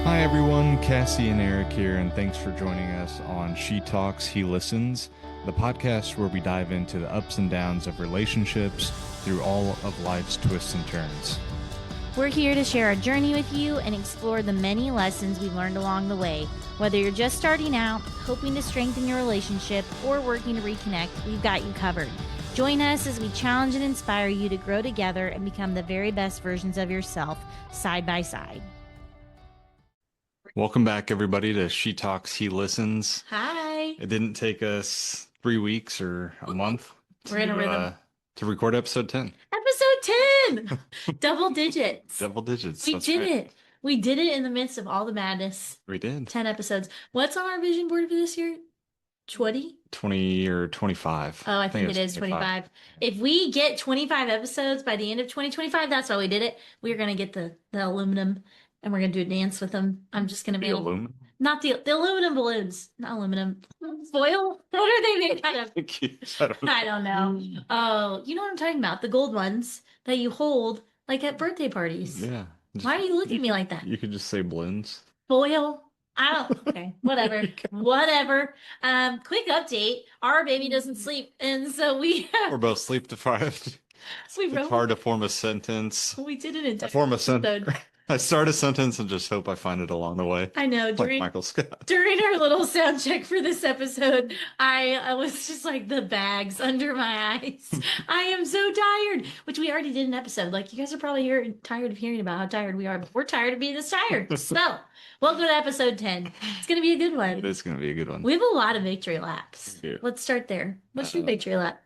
Hi everyone, Cassy and Eric here, and thanks for joining us on She Talks, He Listens, the podcast where we dive into the ups and downs of relationships through all of life's twists and turns. We're here to share our journey with you and explore the many lessons we've learned along the way. Whether you're just starting out, hoping to strengthen your relationship, or working to reconnect, we've got you covered. Join us as we challenge and inspire you to grow together and become the very best versions of yourself, side by side. Welcome back, everybody, to She Talks, He Listens. Hi. It didn't take us 3 weeks or a month We're in a rhythm. to record episode 10. Episode 10! Double digits. Double digits. We that's did right. it. We did it in the midst of all the madness. We did. 10 episodes. What's on our vision board for this year? 20? 20 or 25. Oh, I think it is 25. If we get 25 episodes by the end of 2025, that's why we did it. We're going to get the aluminum and we're going to do a dance with them. I'm just going to be The aluminum? not the aluminum balloons, not aluminum foil. What are they made out of? I don't know. Oh, you know what I'm talking about? The gold ones that you hold like at birthday parties. Yeah. Why are you looking at me like that? You could just say balloons. Foil. I don't. Okay, whatever. Whatever. Quick update. Our baby doesn't sleep, and so We're both sleep deprived. we It's wrote. hard to form a sentence. We did an entire Form a sentence. episode. I start a sentence and just hope I find it along the way. I know. Like Michael Scott. During our little sound check for this episode, I was just like the bags under my eyes. I am so tired, which we already did an episode. Like, you guys are probably tired of hearing about how tired we are, but we're tired of being this tired. So, welcome to episode 10. It's going to be a good one. It is going to be a good one. We have a lot of victory laps. We do. Let's start there. What's your victory lap?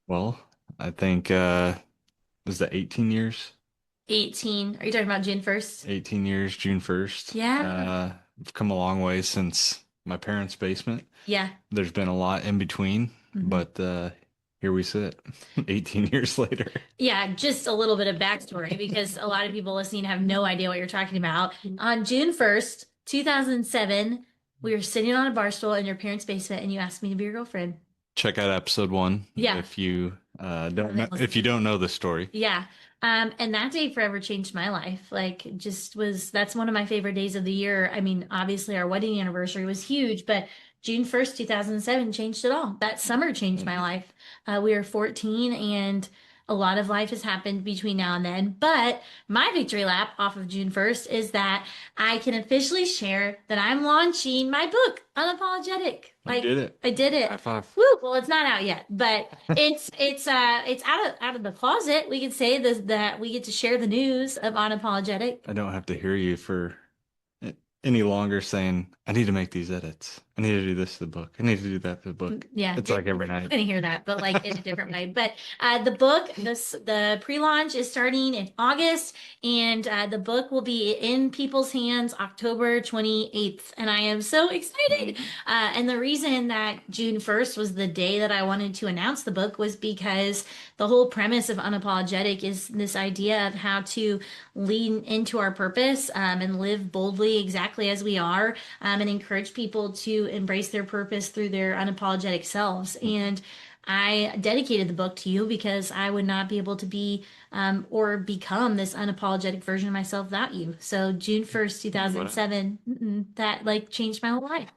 Well, I think, was that 18 years? 18. Are you talking about June 1st? 18 years, June 1st. Yeah. I've come a long way since my parents' basement. Yeah. There's been a lot in between, but here we sit 18 years later. Yeah, just a little bit of backstory because a lot of people listening have no idea what you're talking about. On June 1st, 2007, we were sitting on a bar stool in your parents' basement and you asked me to be your girlfriend. Check out episode 1 Yeah. if you don't know the story. Yeah. And that day forever changed my life. Like, that's one of my favorite days of the year. I mean, obviously our wedding anniversary was huge, but June 1st, 2007 changed it all. That summer changed my life. We were 14 and a lot of life has happened between now and then. But my victory lap off of June 1st is that I can officially share that I'm launching my book, Unapologetic. I did it. I did it. High five. Woo! Well, it's not out yet, but it's out of the closet. We could say this, that we get to share the news of Unapologetic. I don't have to hear you for any longer saying, I need to make these edits. I need to do this to the book. I need to do that to the book. Yeah, It's like every night. I didn't hear that, but like in a different way. But the book, the pre-launch is starting in August, and the book will be in people's hands October 28th, and I am so excited. And the reason that June 1st was the day that I wanted to announce the book was because the whole premise of Unapologetic is this idea of how to lean into our purpose and live boldly exactly as we are, and encourage people to embrace their purpose through their unapologetic selves. And I dedicated the book to you because I would not be able to be or become this unapologetic version of myself without you. So June 1st, 2007, that like changed my whole life.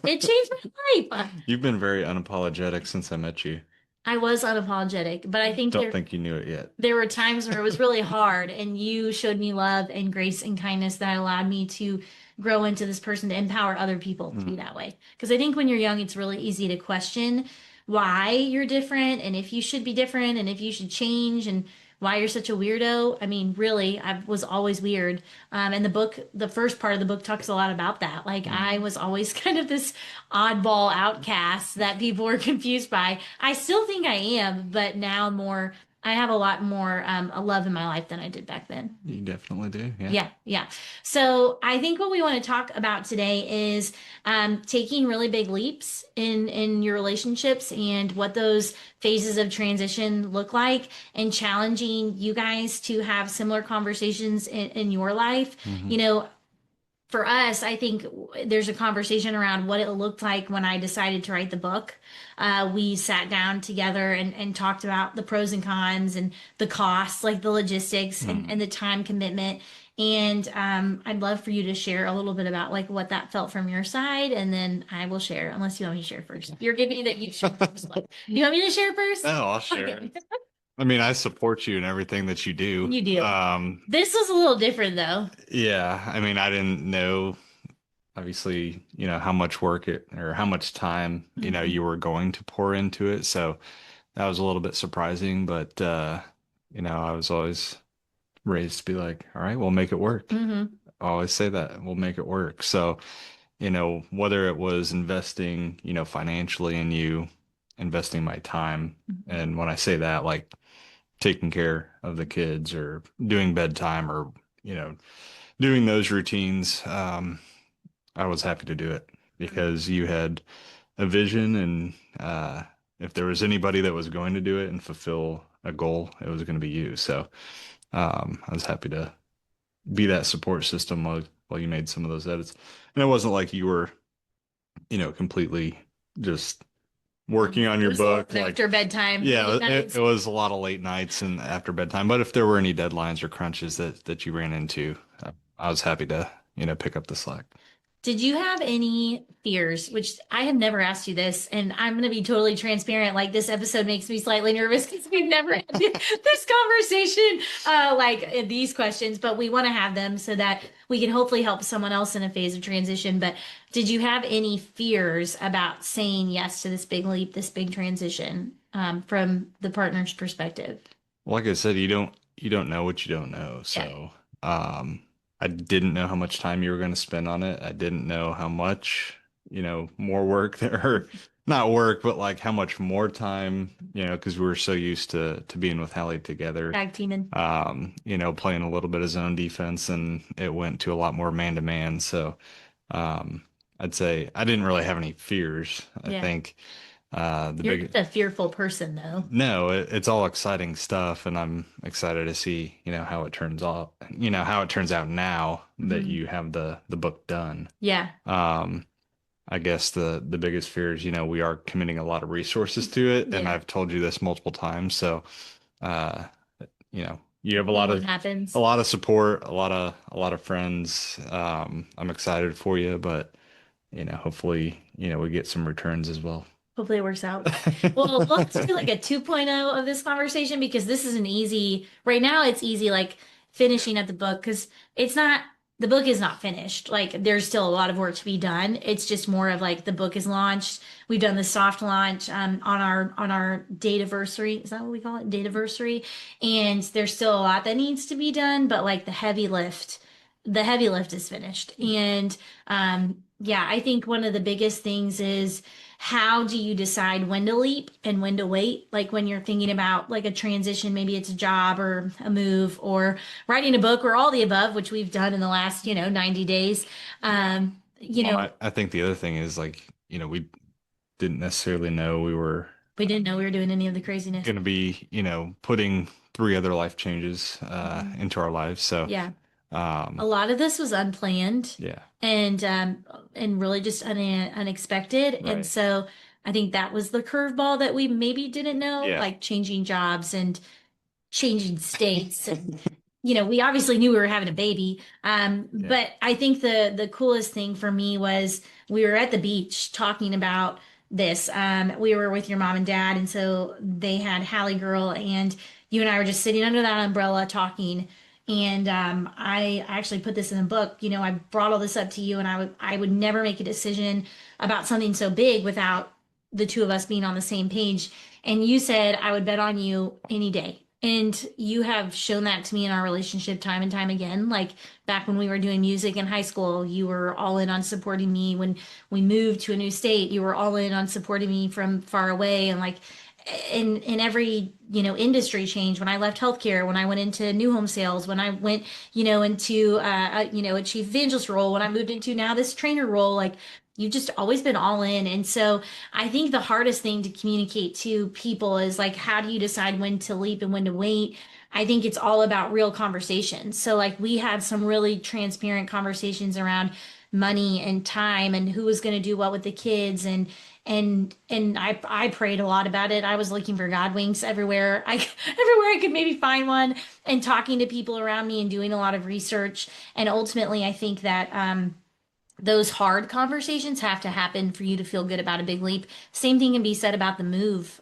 It changed my life. You've been very unapologetic since I met you. I was unapologetic, but I think Don't think you knew it yet. there were times where it was really hard and you showed me love and grace and kindness that allowed me to grow into this person to empower other people to be that way. Because I think when you're young, it's really easy to question why you're different and if you should be different and if you should change and why you're such a weirdo. I mean, really, I was always weird. And the book, the first part of the book talks a lot about that. Like I was always kind of this oddball outcast that people were confused by. I still think I am, but now more I have a lot more love in my life than I did back then. You definitely do. Yeah. Yeah, yeah. So I think what we want to talk about today is taking really big leaps in your relationships and what those phases of transition look like, and challenging you guys to have similar conversations in your life. Hmm. You know, for us, I think there's a conversation around what it looked like when I decided to write the book. We sat down together and talked about the pros and cons and the costs, like the logistics and the time commitment. And I'd love for you to share a little bit about like what that felt from your side, and then I will share, unless you want me to share first. You're giving me that you share first. You want me to share first? No, I'll share Okay. it. I mean, I support you in everything that you do. You do. This was a little different though. Yeah, I mean, I didn't know, obviously, how much work it or how much time, Mhm. you were going to pour into it. So that was a little bit surprising, but I was always raised to be like, all right, we'll make it work. Mhm. I always say that we'll make it work. So, whether it was investing, financially in you, investing my time. And when I say that, like taking care of the kids or doing bedtime or, you know, doing those routines, I was happy to do it because you had a vision, and if there was anybody that was going to do it and fulfill a goal, it was going to be you. So I was happy to be that support system while you made some of those edits. And it wasn't like you were, completely just working on It your was a lot book. Like, after bedtime, yeah, late it nights. was a lot of late nights and after bedtime. But if there were any deadlines or crunches that you ran into, I was happy to, pick up the slack. Did you have any fears? Which I have never asked you this, and I'm going to be totally transparent. Like this episode makes me slightly nervous because we've never had this conversation, like these questions, but we want to have them so that we can hopefully help someone else in a phase of transition. But did you have any fears about saying yes to this big leap, this big transition, from the partner's perspective? Like I said, you don't know what you don't know. Yeah. So, I didn't know how much time you were going to spend on it. I didn't know how much, more work there, or not work, but like how much more time, because we were so used to being with Hallie together. Tag teaming. Playing a little bit of zone defense, and it went to a lot more man to man. So, um, I'd say I didn't really have any fears. I Yeah. think the You're big not a fearful person, though. no, it's all exciting stuff, and I'm excited to see, how it turns out, how it turns out now that Mhm. you have the book done. Yeah. Um, I guess the biggest fear is, we are committing a lot of resources to it, and Yeah. I've told you this multiple times. So, uh, you have a lot Seeing what of happens. support, a lot of friends. I'm excited for you, but hopefully, we get some returns as well. Hopefully it works out. Well, let's do like a 2.0 of this conversation, because this is an easy, right now it's easy like finishing up the book, because it's not, the book is not finished. Like there's still a lot of work to be done. It's just more of like the book is launched. We've done the soft launch on our dataversary. Is that what we call it? Dataversary. And there's still a lot that needs to be done, but like the heavy lift is finished. And yeah, I think one of the biggest things is, how do you decide when to leap and when to wait? Like when you're thinking about like a transition, maybe it's a job or a move or writing a book or all the above, which we've done in the last, 90 days. Well, I think the other thing is like, we didn't necessarily know we were We didn't know we were doing any of the craziness. going to be, putting three other life changes Mhm. into our lives. So, Yeah. A um, lot of this was unplanned yeah, and really just unexpected. And right. so I think that was the curveball that we maybe didn't know, Yeah, like changing jobs and changing states. And we obviously knew we were having a baby. yeah. But I think the coolest thing for me was we were at the beach talking about this. We were with your mom and dad, and so they had Hallie Girl, and you and I were just sitting under that umbrella talking. And I actually put this in a book. I brought all this up to you, and I would never make a decision about something so big without the two of us being on the same page. And you said I would bet on you any day. And you have shown that to me in our relationship time and time again. Like back when we were doing music in high school, you were all in on supporting me. When we moved to a new state, you were all in on supporting me from far away. And like in every, industry change, when I left healthcare, when I went into new home sales, when I went, into, a chief evangelist role, when I moved into now this trainer role, like you've just always been all in. And so I think the hardest thing to communicate to people is like, how do you decide when to leap and when to wait? I think it's all about real conversations. So like we had some really transparent conversations around money and time and who was going to do what with the kids, and I prayed a lot about it. I was looking for God winks everywhere everywhere I could maybe find one, and talking to people around me and doing a lot of research. And ultimately, I think that those hard conversations have to happen for you to feel good about a big leap. Same thing can be said about the move.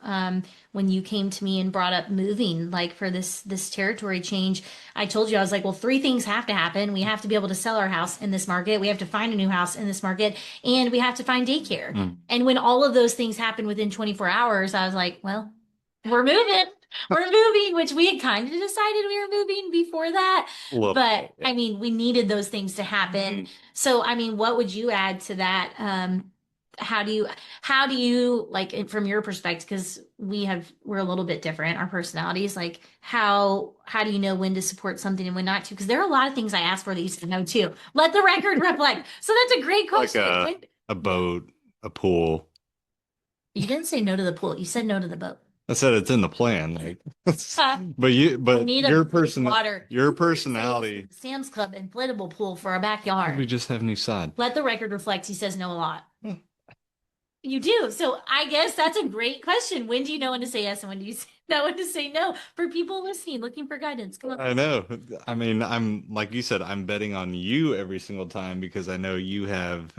When you came to me and brought up moving, like for this territory change, I told you, I was like, well, three things have to happen. We have to be able to sell our house in this market. We have to find a new house in this market, and we have to find daycare. And when all of those things happened within 24 hours, I was like, well, we're moving. We're moving, which we had kind of decided we were moving before that. Look, But I mean, we needed those things to happen. So, I mean, what would you add to that? How do you like from your perspective? Because we're a little bit different, our personalities. Like, how do you know when to support something and when not to? Because there are a lot of things I ask for that you said no to. Let the record reflect. So that's a great like question. a boat, a pool. You didn't say no to the pool. You said no to the boat. I said it's in the plan, like, I but need your water. your personality. Sam's Club inflatable pool for our backyard. We just have new sod. Let the record reflect. He says no a lot. You do. So I guess that's a great question. When do you know when to say yes and when do you know when to say no? For people listening, looking for guidance. Come on. I know. I mean, I'm like you said, I'm betting on you every single time because I know you have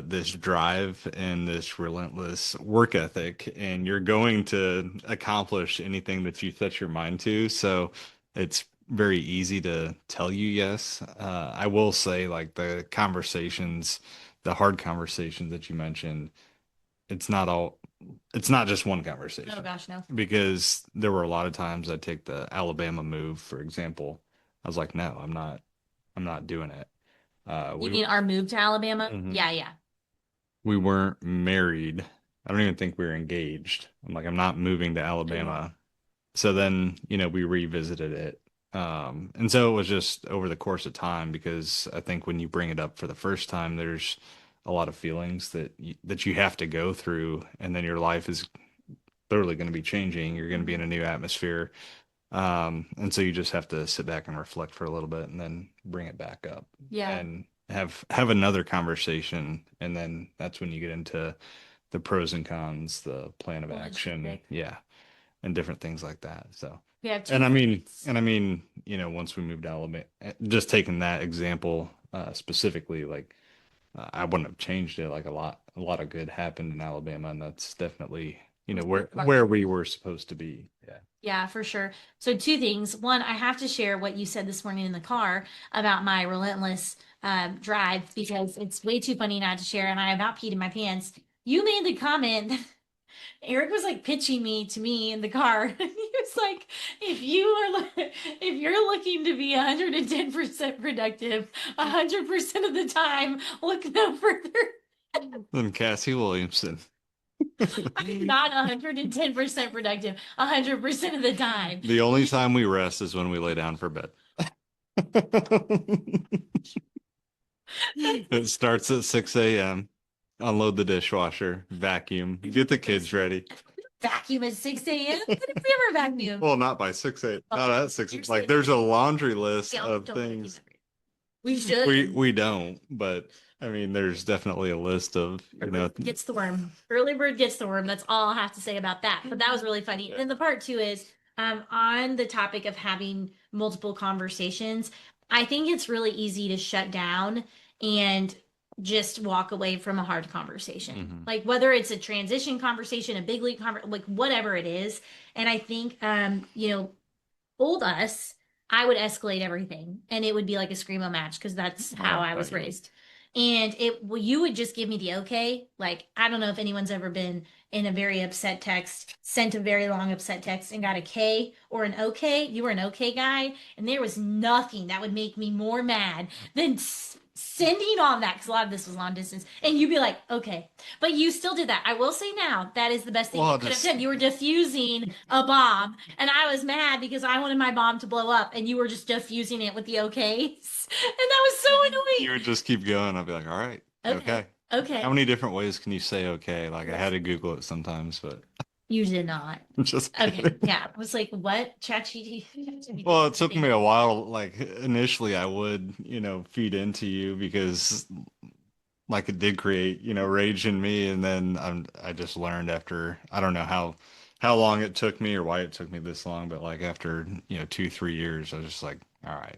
this drive and this relentless work ethic, and you're going to accomplish anything that you set your mind to. So it's very easy to tell you yes. I will say, like the conversations, the hard conversations that you mentioned, it's not all, it's not just one conversation. Oh gosh, no. Because there were a lot of times I take the Alabama move, for example. I was like, no, I'm not doing it. You mean our move to Alabama? Mhm. Yeah, yeah. We weren't married. I don't even think we were engaged. I'm like, I'm not moving to Alabama. So then, we revisited it. And so it was just over the course of time because I think when you bring it up for the first time, there's a lot of feelings that you have to go through, and then your life is literally going to be changing. You're going to be in a new atmosphere. And so you just have to sit back and reflect for a little bit and then bring it back up. Yeah. And have another conversation. And then that's when you get into the pros and cons, the plan of action. Logistic. Yeah. And different things like that. So We have two and I mean, friends. and I mean, once we moved to Alabama, just taking that example specifically, like I wouldn't have changed it. Like a lot of good happened in Alabama, and that's definitely, where we were supposed to be. Yeah. Yeah, for sure. So two things. One, I have to share what you said this morning in the car about my relentless drive because it's way too funny not to share, and I about peed in my pants. You made the comment. Eric was like pitching me to me in the car. And he was like, if you're looking to be 110% productive 100% of the time, look no further. Then Cassie Williamson. I'm not 110% productive 100% of the time. The only time we rest is when we lay down for bed. It starts at 6 a.m. Unload the dishwasher, vacuum, get the kids ready. Vacuum at 6 a.m. When did we ever vacuum? Well, not by 6 8. Not at 6. You're Like saying- there's a laundry list Yeah, of don't things. vacuum. We should. We don't, but I mean, there's definitely a list of, Gets the worm. Early bird gets the worm. That's all I have to say about that. But that was really funny. And then the part two is on the topic of having multiple conversations. I think it's really easy to shut down and just walk away from a hard conversation. Mhm. Like whether it's a transition conversation, a big leap conversation, like whatever it is. And I think, old us, I would escalate everything and it would be like a screamo match because that's how I was Okay. raised. And you would just give me the okay. Like, I don't know if anyone's ever been in a very upset text, sent a very long upset text and got a K or an okay. You were an okay guy. And there was nothing that would make me more mad than sending on that because a lot of this was long distance, and you'd be like, okay, but you still did that. I will say now that is the best thing Well, you I'll could have just done. You were diffusing a bomb, and I was mad because I wanted my bomb to blow up, and you were just diffusing it with the okays, and that was so you would annoying. just keep going. I'll be like, all right, Okay, okay. How okay, many different ways can you say okay? Like I had listen, to Google it sometimes, but you did not. I'm just Okay, kidding. yeah, I was like, what? ChatGPT Well, is it a took me thing. a while. Like initially, I would, feed into you because like it did create, rage in me, and then I just learned after I don't know how long it took me or why it took me this long, but like after, 2, 3 years, I was just like, all right,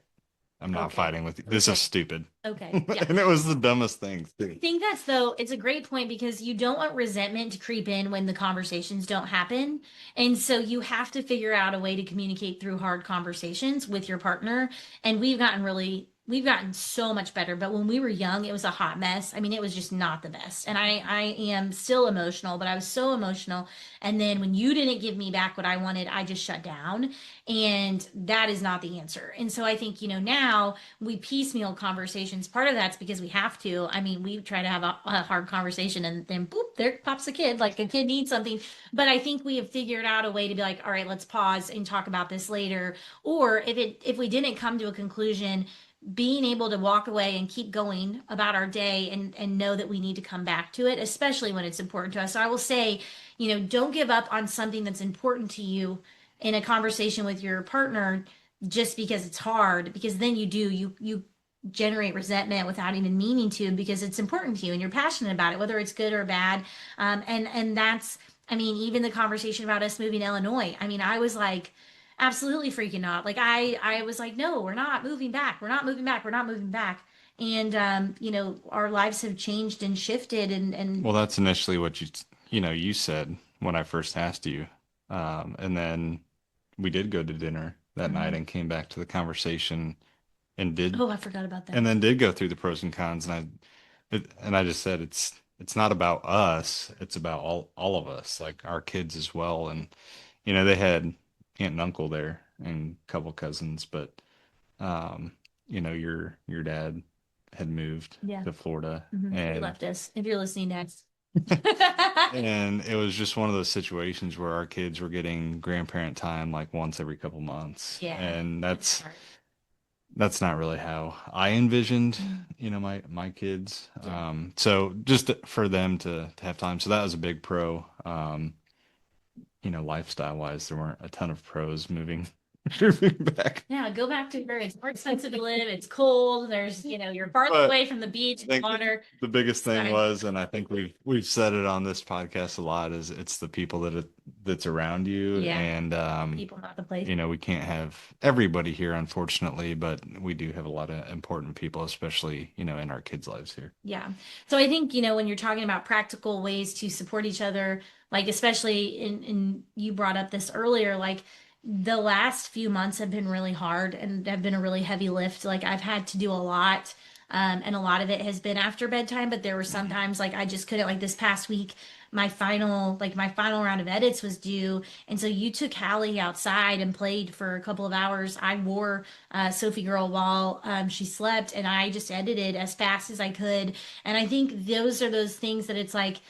I'm not Okay, fighting with you. This is okay, stupid. okay, yeah. And it was the dumbest thing I too. think that's though, it's a great point because you don't want resentment to creep in when the conversations don't happen. And so you have to figure out a way to communicate through hard conversations with your partner. And we've gotten so much better. But when we were young, it was a hot mess. I mean, it was just not the best. And I am still emotional, but I was so emotional. And then when you didn't give me back what I wanted, I just shut down. And that is not the answer. And so I think, now we piecemeal conversations. Part of that's because we have to. I mean, we try to have a hard conversation and then boop, there pops a kid, like a kid needs something. But I think we have figured out a way to be like, all right, let's pause and talk about this later. Or if we didn't come to a conclusion, being able to walk away and keep going about our day and know that we need to come back to it, especially when it's important to us. So I will say, don't give up on something that's important to you in a conversation with your partner just because it's hard, because then you generate resentment without even meaning to because it's important to you and you're passionate about it, whether it's good or bad. And that's, I mean, even the conversation about us moving to Illinois. I mean, I was like absolutely freaking out. Like I was like, no, we're not moving back. We're not moving back. We're not moving back. And our lives have changed and shifted and Well, that's initially what you said when I first asked you. And then we did go to dinner that night Mhm. and came back to the conversation and did Oh, I forgot about that. and then did go through the pros and cons, and I just said it's not about us, it's about all of us, like our kids as well. And they had aunt and uncle there and a couple cousins, but um your dad had moved Yeah. to Florida, He and left us. If you're listening next. and it was just one of those situations where our kids were getting grandparent time like once every couple months, Yeah. and It's that's hard. that's not really how I envisioned, Mhm. my kids. Yeah. So just for them to have time. So that was a big pro. Lifestyle wise, there weren't a ton of pros moving moving back. Yeah, go back to where it's more expensive to live. It's cold. There's, you're farther But away from the beach I and think water. the biggest It's thing fine. was, and I think we've said it on this podcast a lot, is it's the people that's around you. Yeah, And people, not the place. we can't have everybody here, unfortunately, but we do have a lot of important people, especially, in our kids' lives here. Yeah. So I think, when you're talking about practical ways to support each other, like especially in you brought up this earlier, like the last few months have been really hard and have been a really heavy lift. Like I've had to do a lot. And a lot of it has been after bedtime, but there were sometimes like I just couldn't, like this past week, my final round of edits was due. And so you took Hallie outside and played for a couple of hours. I wore Sophie Girl while she slept, and I just edited as fast as I could. And I think those are those things that it's like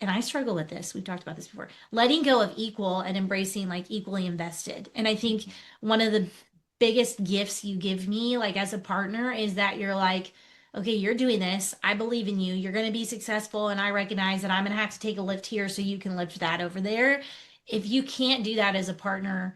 and I struggle with this. We've talked about this before. Letting go of equal and embracing like equally invested. And I think one of the biggest gifts you give me, like as a partner, is that you're like, okay, you're doing this. I believe in you. You're going to be successful. And I recognize that I'm going to have to take a lift here so you can lift that over there. If you can't do that as a partner,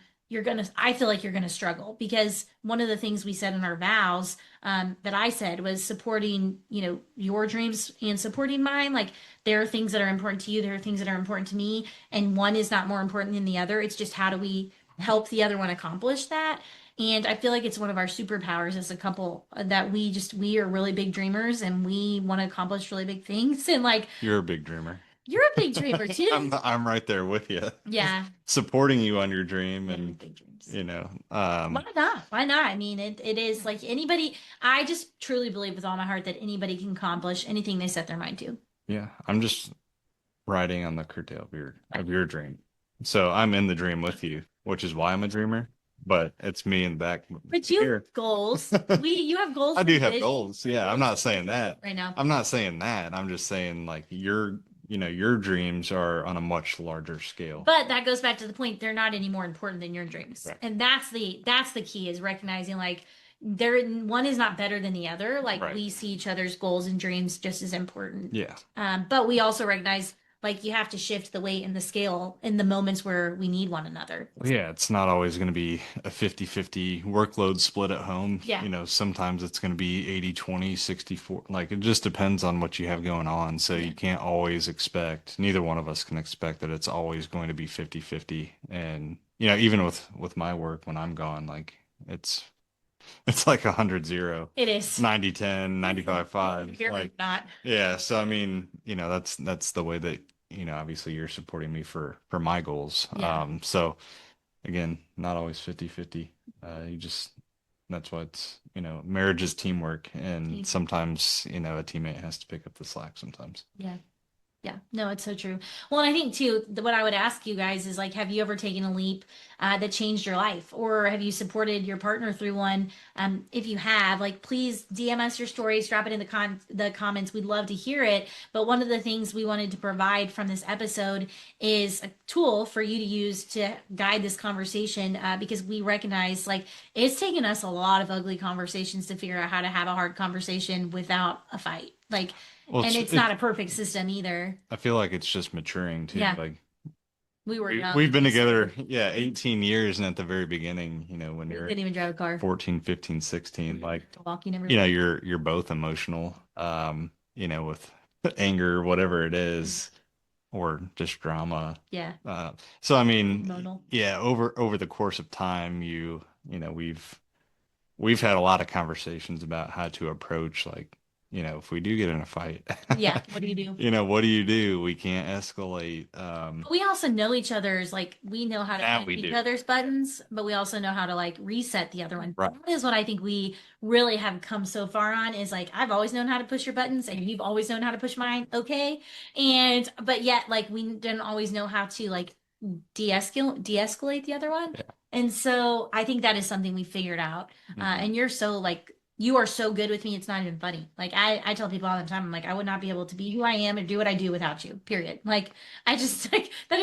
I feel like you're going to struggle because one of the things we said in our vows that I said was supporting, your dreams and supporting mine. Like there are things that are important to you. There are things that are important to me. And one is not more important than the other. It's just how do we help the other one accomplish that? And I feel like it's one of our superpowers as a couple that we are really big dreamers and we want to accomplish really big things. And like, You're a big dreamer. you're a big dreamer too. I'm right there with you, Yeah. supporting you on your dream, Yeah, and big dreams. you know, Why not? Why not? I mean, it is like anybody, I just truly believe with all my heart that anybody can accomplish anything they set their mind to. yeah, I'm just riding on the curtail of your dream. So I'm in the dream with you, which is why I'm a dreamer. but it's me in the back But you here. have goals. You have goals I for do the have vision. goals. Yeah, I'm not saying that. Right now. I'm not saying that. I'm just saying like your dreams are on a much larger scale. But that goes back to the point, they're not any more important than your dreams. Right. And that's the key is recognizing like there one is not better than the other. Like Right. we see each other's goals and dreams just as important. Yeah. But we also recognize like you have to shift the weight and the scale in the moments where we need one another. Well, yeah, it's not always going to be a 50-50 workload split at home. Yeah. Sometimes it's going to be 80-20, 60-40. Like it just depends on what you have going on. So Yeah. you can't always expect, neither one of us can expect that it's always going to be 50-50. And, even with my work when I'm gone, like it's like 100-0, It is. 90-10, 95-5. Here or Like, not. yeah. So I mean, that's the way that, obviously you're supporting me for my goals. Yeah. So again, not always 50-50. You just that's why it's, marriage is teamwork, and sometimes, a teammate has to pick up the slack sometimes. Yeah. Yeah, no, it's so true. Well, and I think too, what I would ask you guys is like, have you ever taken a leap that changed your life, or have you supported your partner through one? If you have, like, please DM us your stories, drop it in the comments. We'd love to hear it. But one of the things we wanted to provide from this episode is a tool for you to use to guide this conversation, because we recognize like it's taken us a lot of ugly conversations to figure out how to have a hard conversation without a fight. Like, Well, and it's not a perfect system either. I feel like it's just maturing too. Yeah. Like We were young. we've been together, yeah, 18 years, and at the very beginning, when We you're didn't even drive a car. 14, 15, 16, like, To walk, you never. you're both emotional, with anger, whatever it is, or just drama. Yeah. So I mean, Hormonal. yeah, over the course of time, we've had a lot of conversations about how to approach, like, if we do get in a fight, Yeah. What do you do? what do you do? We can't escalate. But we also know each other's like we know how to Now push we each do. other's buttons, but we also know how to like reset the other one. Right. That is what I think we really have come so far on is like I've always known how to push your buttons and you've always known how to push mine. Okay. And but yet like we didn't always know how to like de-escalate the other one. Yeah. And so I think that is something we figured out. And you're so like you are so good with me, it's not even funny. Like I tell people all the time, I'm like, I would not be able to be who I am and do what I do without you, period. Like I just like that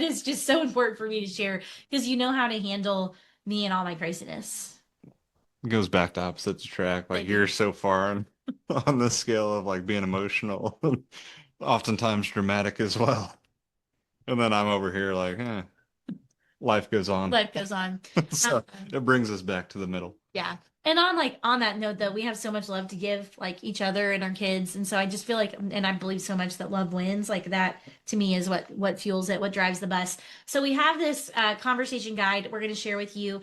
is just so important for me to share because you know how to handle me and all my craziness. It goes back to opposites attract. Like Thank you're you. so far on the scale of like being emotional, oftentimes dramatic as well. And then I'm over here like, life goes on. Life goes on. So it brings us back to the middle. Yeah. And on that note though, we have so much love to give like each other and our kids. And so I just feel like and I believe so much that love wins. Like that to me is what fuels it, what drives the bus. So we have this conversation guide we're going to share with you.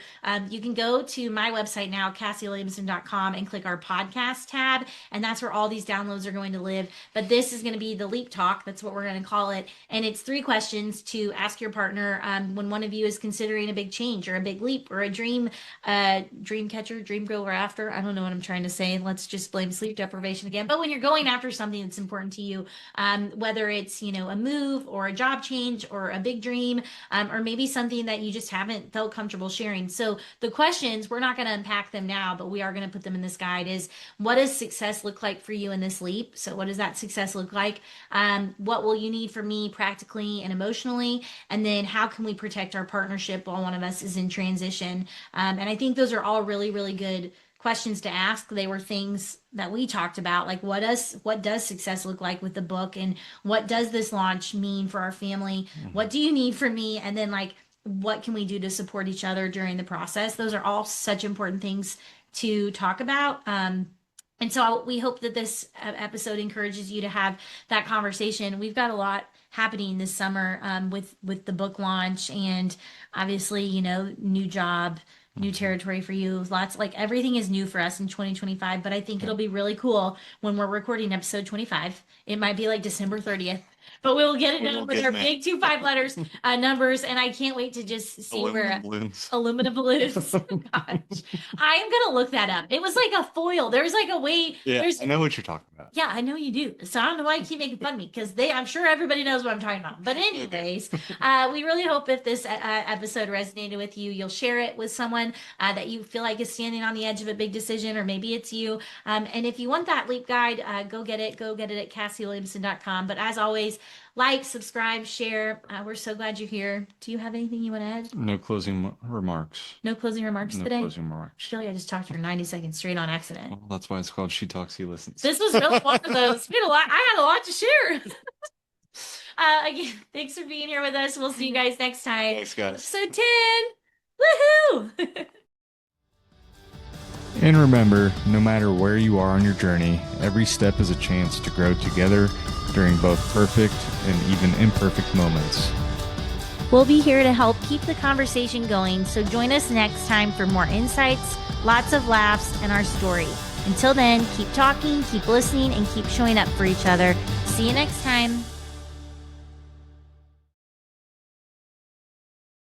You can go to my website now, CassieWilliamson.com, and click our podcast tab. And that's where all these downloads are going to live. But this is going to be the Leap Talk. That's what we're going to call it. And it's 3 questions to ask your partner when one of you is considering a big change or a big leap or a dream catcher, dream go after. I don't know what I'm trying to say. Let's just blame sleep deprivation again. But when you're going after something that's important to you, whether it's, a move or a job change or a big dream, or maybe something that you just haven't felt comfortable sharing. So the questions, we're not going to unpack them now, but we are going to put them in this guide is what does success look like for you in this leap? So what does that success look like? What will you need from me practically and emotionally? And then how can we protect our partnership while one of us is in transition? And I think those are all really, really good questions to ask. They were things that we talked about, like what does success look like with the book, and what does this launch mean for our family? What do you need from me? And then like what can we do to support each other during the process? Those are all such important things to talk about. And so we hope that this episode encourages you to have that conversation. We've got a lot happening this summer with the book launch and obviously, new job, new territory for you. Lots like everything is new for us in 2025, but I think it'll be really cool when we're recording episode 25. It might be like December 30th. but we'll get it We'll done with get our there. big 2 5 letters numbers, and I can't wait to just see where balloons. aluminum balloons. Gosh, I am gonna look that up. It was like a foil. There's like a way. Yeah, There's I know what you're talking about. yeah, I know you do. So I don't know why you keep making fun of me because I'm sure everybody knows what I'm talking about. But anyways, we really hope if this episode resonated with you, you'll share it with someone that you feel like is standing on the edge of a big decision, or maybe it's you. And if you want that leap guide, go get it. Go get it at CassieWilliamson.com. But as always, like, subscribe, share. We're so glad you're here. Do you have anything you want to add? No closing remarks. No closing remarks No today? closing remarks. I feel like I just talked for 90 seconds straight on accident. Well, that's why it's called She Talks, He Listens. This was really one of those. I had a lot to share. Again, thanks for being here with us. We'll see you guys next time. Thanks, guys. Episode 10. Woohoo! And remember, no matter where you are on your journey, every step is a chance to grow together during both perfect and even imperfect moments. We'll be here to help keep the conversation going, so join us next time for more insights, lots of laughs, and our story. Until then, keep talking, keep listening, and keep showing up for each other. See you next time.